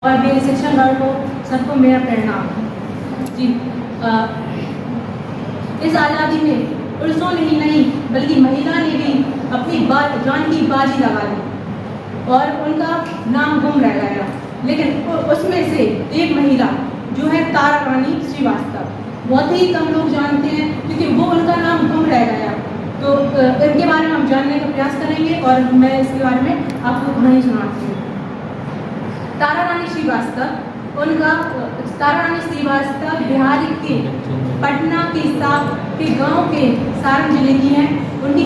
और मेरे शिक्षकगण को सबको मेरा प्रणाम। जी, इस आज़ादी में पुरुषों ने ही नहीं बल्कि महिला ने भी अपनी जान की बाजी लगा ली और उनका नाम गुम रह गया। लेकिन उसमें से एक महिला जो है तारा रानी श्रीवास्तव, बहुत ही कम लोग जानते हैं क्योंकि वो उनका नाम गुम रह गया। तो इनके बारे में हम जानने का प्रयास करेंगे और मैं इसके बारे में आपको कहानी सुनाती हूँ। तारा रानी श्रीवास्तव, तारा रानी श्रीवास्तव बिहार के पटना के गांव के सारण जिले की हैं। उनकी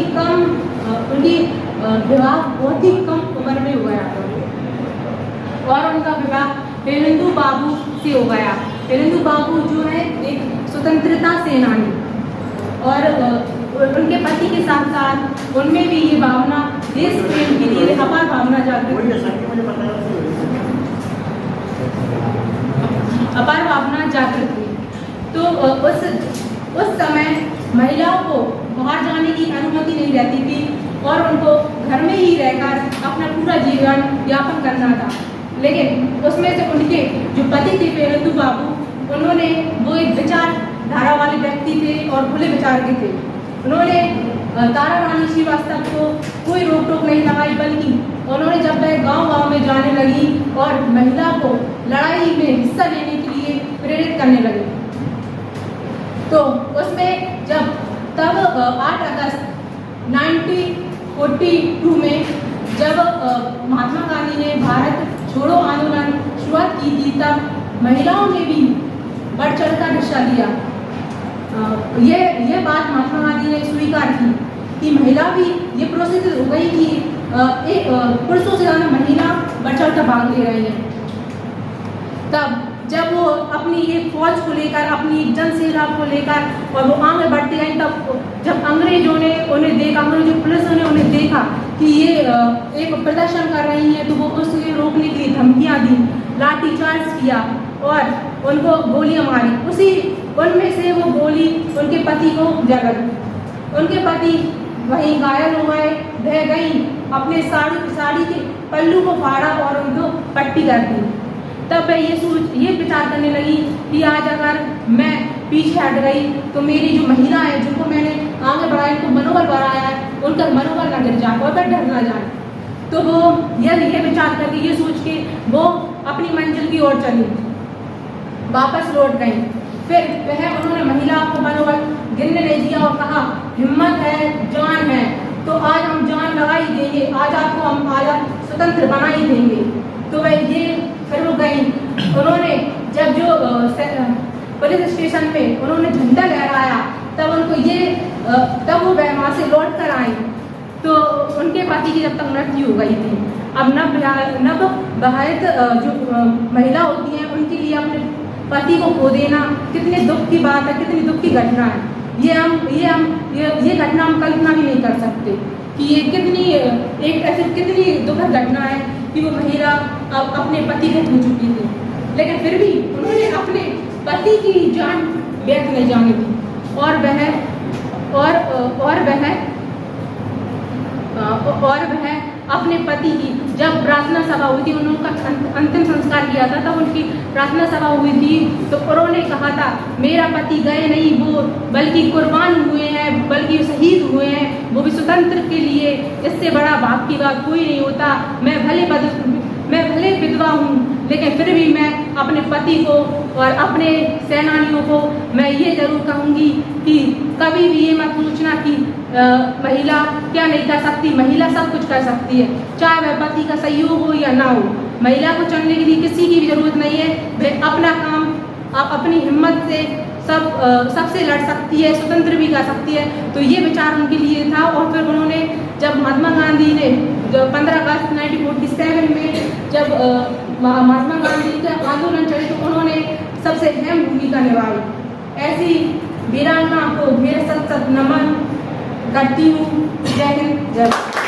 विवाह बहुत ही कम उम्र में हो गया और उनका विवाह पेरेंदु बाबू से हो गया। पेरेंदु बाबू जो है एक स्वतंत्रता सेनानी और उनके पति के साथ साथ उनमें भी ये भावना, देश प्रेम के लिए अपार भावना जागृत हुई। तो उस समय महिलाओं को बाहर जाने की अनुमति नहीं रहती थी और उनको घर में ही रहकर अपना पूरा जीवन यापन करना था। लेकिन उसमें से उनके जो पति थे पेरेंदु बाबू, वो एक विचारधारा वाले व्यक्ति थे और खुले विचार के थे। उन्होंने तारा रानी श्रीवास्तव को कोई रोक टोक नहीं लगाई, बल्कि उन्होंने जब वह गांव में जाने लगी और महिला को लड़ाई में हिस्सा लेने के लिए प्रेरित करने लगी, तो उसमें तब 8 अगस्त 1942 में जब महात्मा गांधी ने भारत छोड़ो आंदोलन शुरुआत की थी, तब महिलाओं ने भी बढ़ चढ़कर हिस्सा लिया। ये बात महात्मा गांधी ने स्वीकार की कि महिला भी ये प्रोसेस हो गई कि पुरुषों से ज़्यादा महिला बढ़ चढ़कर भाग ले रही हैं। तब जब वो अपनी एक फौज को लेकर, अपनी जनसेना को लेकर और वो आगे बढ़ती गई, तब जब अंग्रेजों ने उन्हें देखा, अंग्रेजों पुलिसों ने उन्हें देखा कि ये एक प्रदर्शन कर रही हैं, तो वो उसे रोकने के लिए धमकियाँ दी, लाठीचार्ज किया और उनको गोलियां मारी। उनमें से वो गोली उनके पति को जगह दी। उनके पति वहीं घायल हो गए, बह गई, अपने साड़ी के पल्लू को फाड़ा और उनको पट्टी कर दी। तब वह ये विचार करने लगी कि आज अगर मैं पीछे हट गई तो मेरी जो महिला है, जिनको मैंने आगे बढ़ाया, उनको मनोबल बढ़ाया है, उनका मनोबल न गिर जाए और वह डर न जाए। तो वो ये विचार करके, ये सोच के वो अपनी मंजिल की ओर चली, वापस लौट गई। फिर उन्होंने महिला को मनोबल गिरने नहीं दिया और कहा, हिम्मत है, जान है, तो आज हम जान लगा ही देंगे, आज आपको हम आज़ाद स्वतंत्र बना ही देंगे। तो फिर वो गई। उन्होंने जब जो पुलिस स्टेशन पे उन्होंने झंडा लहराया, तब वो वहाँ से लौट कर आई, तो उनके पति की जब तक मृत्यु हो गई थी। अब नवविवाहित जो महिला होती हैं, उनके लिए अपने पति को खो देना कितने दुख की बात है, कितनी दुख की घटना है। ये घटना हम कल्पना भी नहीं कर सकते कि ये कितनी दुखद घटना है कि वो महिला अब अपने पति को खो चुकी थी। लेकिन फिर भी उन्होंने अपने पति की जान व्यर्थ नहीं जाने दी और वह अपने पति की जब प्रार्थना सभा हुई थी, उनका अंतिम संस्कार किया था, तब उनकी प्रार्थना सभा हुई थी, तो उन्होंने कहा था, मेरा पति गए नहीं, वो बल्कि कुर्बान हुए हैं, बल्कि शहीद हुए हैं, वो भी स्वतंत्र के लिए। इससे बड़ा भाग की बात कोई नहीं होता। मैं भले विधवा हूँ, लेकिन फिर भी मैं अपने पति को और अपने सेनानियों को मैं ये जरूर कहूँगी कि कभी भी ये मत सोचना कि महिला क्या नहीं कर सकती। महिला सब कुछ कर सकती है, चाहे वह पति का सहयोग हो या ना हो। महिला को चुनने के लिए किसी की भी जरूरत नहीं है। वह अपना काम अपनी हिम्मत से सबसे लड़ सकती है, स्वतंत्र भी कर सकती है। तो ये विचार उनके लिए था। और फिर उन्होंने जब महात्मा गांधी ने 15 अगस्त 1947 में जब महात्मा गांधी का आंदोलन चले, तो उन्होंने सबसे अहम भूमिका निभाई। ऐसी वीरांगना को मेरा सत नमन करती हूँ। जय हिंद, जय भारत।